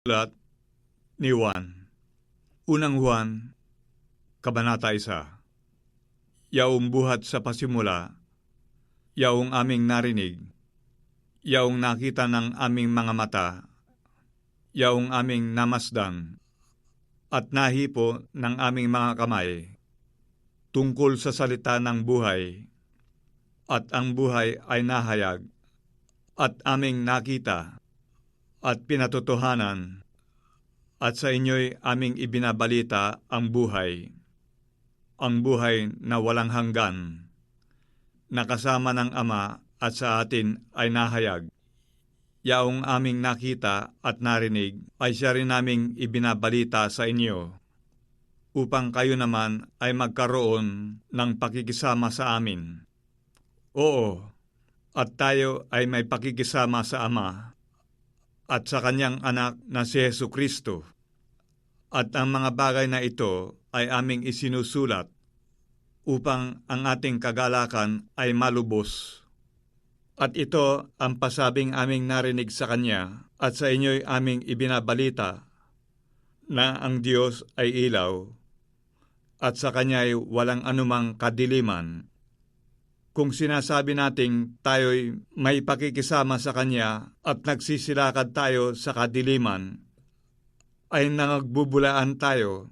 Sulat ni Juan. Unang Juan, Kabanata 1. Yaong buhat sa pasimula, yaong aming narinig, yaong nakita ng aming mga mata, yaong aming namasdan, at nahipo ng aming mga kamay, tungkol sa salita ng buhay, at ang buhay ay nahayag, at aming nakita, at pinatotohanan, at sa inyo'y aming ibinabalita ang buhay na walang hanggan, na kasama ng Ama at sa atin ay nahayag. Yaong aming nakita at narinig ay siya rin naming ibinabalita sa inyo, upang kayo naman ay magkaroon ng pakikisama sa amin. Oo, at tayo ay may pakikisama sa Ama at sa Kanyang anak na si Jesucristo. At ang mga bagay na ito ay aming isinusulat upang ang ating kagalakan ay malubos. At ito ang pasabing aming narinig sa Kanya at sa inyo'y aming ibinabalita, na ang Diyos ay ilaw at sa Kanya'y walang anumang kadiliman. Kung sinasabi nating tayo'y may pakikisama sa Kanya at nagsisilakad tayo sa kadiliman, ay nangagbubulaan tayo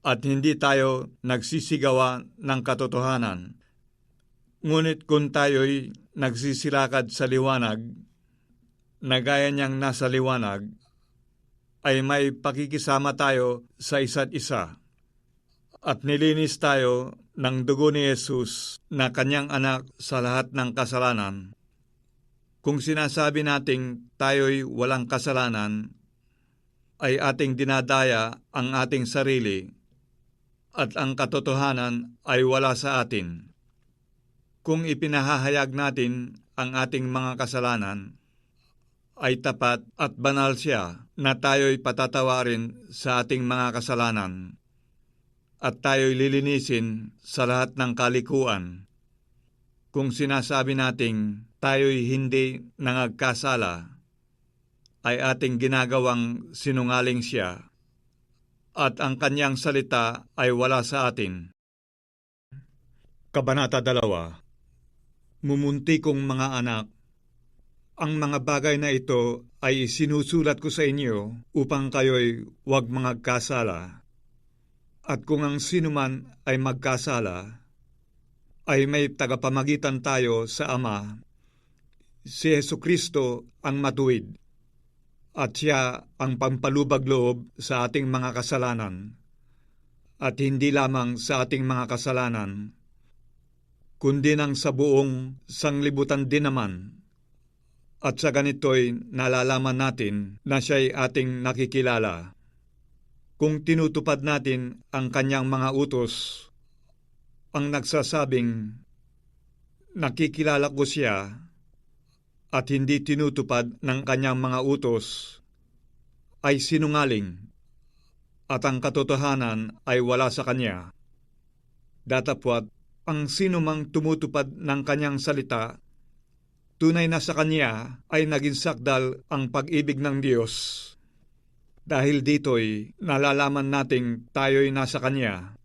at hindi tayo nagsisigawa ng katotohanan. Ngunit kung tayo'y nagsisilakad sa liwanag, na gaya niyang nasa liwanag, ay may pakikisama tayo sa isa't isa. At nilinis tayo ng dugo ni Jesus na Kanyang anak sa lahat ng kasalanan. Kung sinasabi nating tayo'y walang kasalanan, ay ating dinadaya ang ating sarili at ang katotohanan ay wala sa atin. Kung ipinahahayag natin ang ating mga kasalanan, ay tapat at banal siya na tayo'y patatawarin sa ating mga kasalanan at tayo'y lilinisin sa lahat ng kalikuan. Kung sinasabi nating tayo'y hindi nangagkasala, ay ating ginagawang sinungaling siya, at ang Kanyang salita ay wala sa atin. Kabanata 2. Mumuntikong mga anak, ang mga bagay na ito ay sinusulat ko sa inyo upang kayo'y huwag mangagkasala. At kung ang sinuman ay magkasala, ay may tagapamagitan tayo sa Ama, si Jesucristo ang matuwid, at siya ang pampalubag loob sa ating mga kasalanan, at hindi lamang sa ating mga kasalanan, kundi nang sa buong sanglibutan din naman. At sa ganito'y nalalaman natin na siya'y ating nakikilala. Kung tinutupad natin ang Kanyang mga utos, ang nagsasabing, nakikilala ko siya, at hindi tinutupad ng Kanyang mga utos, ay sinungaling, at ang katotohanan ay wala sa Kanya. Datapwat, ang sinumang tumutupad ng Kanyang salita, tunay na sa Kanya ay naging sakdal ang pag-ibig ng Diyos. Dahil dito'y nalalaman nating tayo'y nasa Kanya.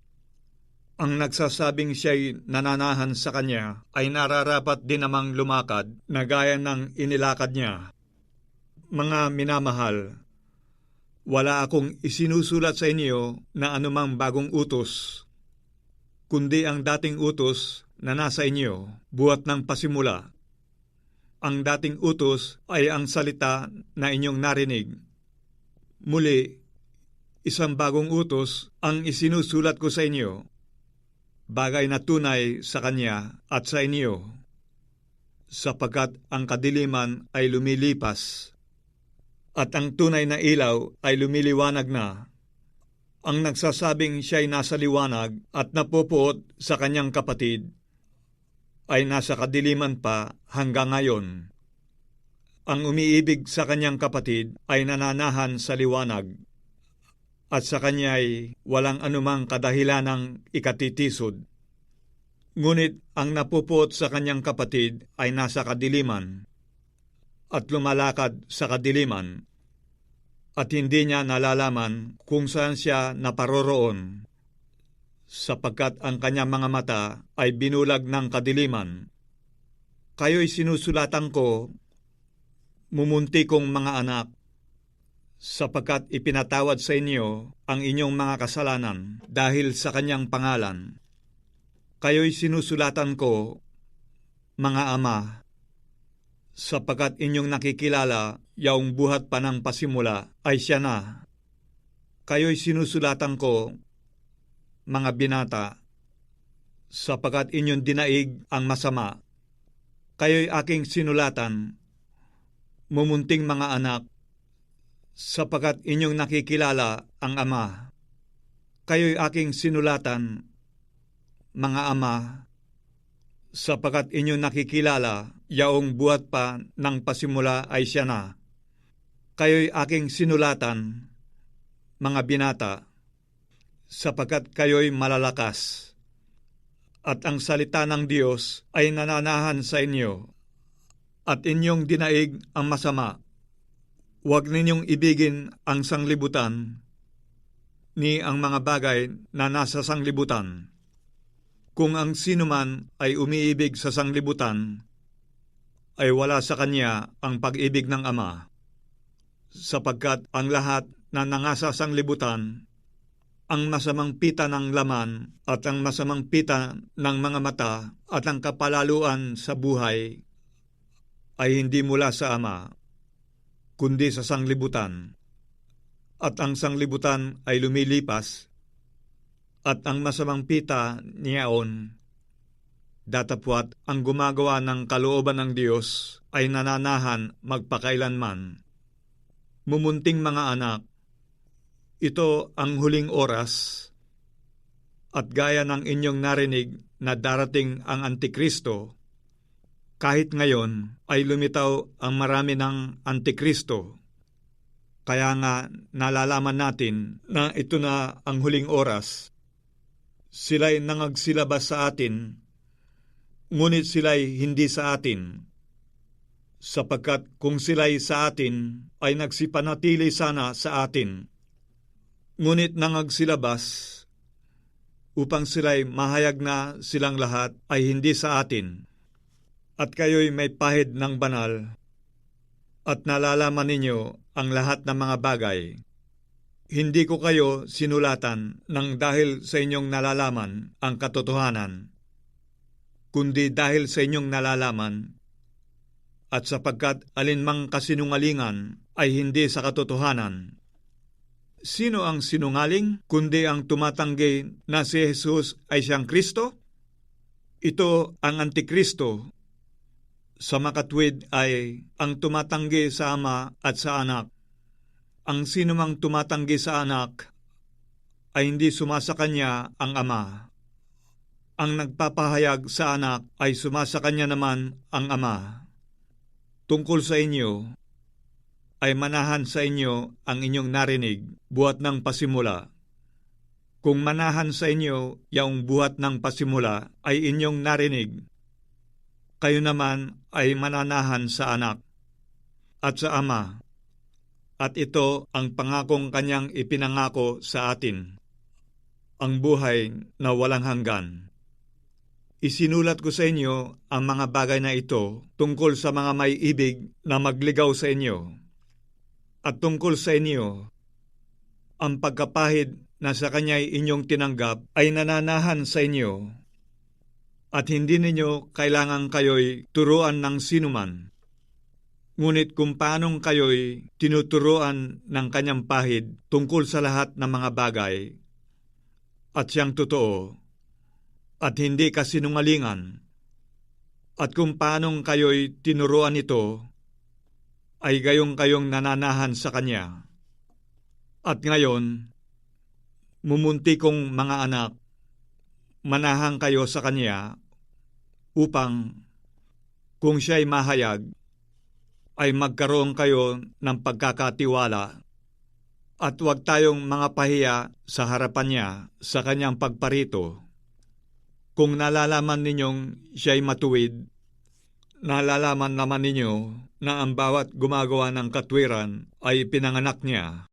Ang nagsasabing siya'y nananahan sa Kanya ay nararapat din namang lumakad na gaya ng inilakad niya. Mga minamahal, wala akong isinusulat sa inyo na anumang bagong utos, kundi ang dating utos na nasa inyo, buhat ng pasimula. Ang dating utos ay ang salita na inyong narinig. Muli, isang bagong utos ang isinusulat ko sa inyo, bagay na tunay sa Kanya at sa inyo, sapagkat ang kadiliman ay lumilipas, at ang tunay na ilaw ay lumiliwanag na. Ang nagsasabing siya'y nasa liwanag at napupuot sa kanyang kapatid, ay nasa kadiliman pa hanggang ngayon. Ang umiibig sa kanyang kapatid ay nananahan sa liwanag, at sa kanya'y walang anumang kadahilanang ikatitisod. Ngunit ang napupuot sa kanyang kapatid ay nasa kadiliman, at lumalakad sa kadiliman, at hindi niya nalalaman kung saan siya naparoroon, sapagkat ang kanyang mga mata ay binulag ng kadiliman. Kayo'y sinusulatan ko, mumunti kong mga anak, sapagkat ipinatawad sa inyo ang inyong mga kasalanan dahil sa kanyang pangalan. Kayo'y sinusulatan ko, mga ama, sapagkat inyong nakikilala yaong buhat pa ng pasimula ay siya na. Kayo'y sinusulatan ko, mga binata, sapagkat inyong dinaig ang masama. Kayo'y aking sinulatan, mumunting mga anak, sapagkat inyong nakikilala ang Ama. Kayo'y aking sinulatan, mga ama, sapagkat inyong nakikilala yaong buhat pa ng pasimula ay siya na. Kayo'y aking sinulatan, mga binata, sapagkat kayo'y malalakas, at ang salita ng Diyos ay nananahan sa inyo, at inyong dinaig ang masama. Huwag ninyong ibigin ang sanglibutan, ni ang mga bagay na nasa sanglibutan. Kung ang sinuman ay umiibig sa sanglibutan, ay wala sa kanya ang pag-ibig ng Ama, sapagkat ang lahat na nangasa sanglibutan, ang masamang pita ng laman at ang masamang pita ng mga mata at ang kapalaluan sa buhay ay hindi mula sa Ama, kundi sa sanglibutan. At ang sanglibutan ay lumilipas, at ang masamang pita niyaon, datapwat ang gumagawa ng kalooban ng Diyos ay nananahan magpakailanman. Mumunting mga anak, ito ang huling oras, at gaya ng inyong narinig na darating ang Antikristo, kahit ngayon ay lumitaw ang marami ng Antikristo. Kaya nga nalalaman natin na ito na ang huling oras. Sila'y nangagsilabas sa atin, ngunit sila'y hindi sa atin, sapagkat kung sila'y sa atin ay nagsipanatili sana sa atin. Ngunit nangagsilabas upang sila'y mahayag na silang lahat ay hindi sa atin. At kayo'y may pahid ng banal, at nalalaman ninyo ang lahat ng mga bagay. Hindi ko kayo sinulatan nang dahil sa inyong nalalaman ang katotohanan, kundi dahil sa inyong nalalaman, at sapagkat alinmang kasinungalingan ay hindi sa katotohanan. Sino ang sinungaling, kundi ang tumatanggi na si Jesus ay siyang Kristo? Ito ang Antikristo. Sa makatwid ay ang tumatanggi sa Ama at sa Anak. Ang sinumang tumatanggi sa Anak ay hindi sumasa kanya ang Ama. Ang nagpapahayag sa Anak ay sumasa kanya naman ang Ama. Tungkol sa inyo, ay manahan sa inyo ang inyong narinig buhat ng pasimula. Kung manahan sa inyo yaong buhat ng pasimula ay inyong narinig, kayo naman ay mananahan sa Anak at sa Ama. At ito ang pangakong kanyang ipinangako sa atin, ang buhay na walang hanggan. Isinulat ko sa inyo ang mga bagay na ito tungkol sa mga may ibig na magligaw sa inyo. At tungkol sa inyo, ang pagkapahid na sa kanya'y inyong tinanggap ay nananahan sa inyo, at hindi ninyo kailangang kayo'y turuan ng sinuman. Ngunit kung paanong kayo'y tinuturuan ng kanyang pahid tungkol sa lahat ng mga bagay, at siyang totoo, at hindi kasinungalingan, at kung paanong kayo'y tinuruan ito, ay gayong kayong nananahan sa kanya. At ngayon, mumunti kong mga anak, manahang kayo sa kanya, upang kung siya'y mahayag, ay magkaroon kayo ng pagkakatiwala, at huwag tayong mga pahiya sa harapan niya sa kanyang pagparito. Kung nalalaman ninyong siya'y matuwid, Nalalaman naman ninyo na ang bawat gumagawa ng katwiran ay pinanganak niya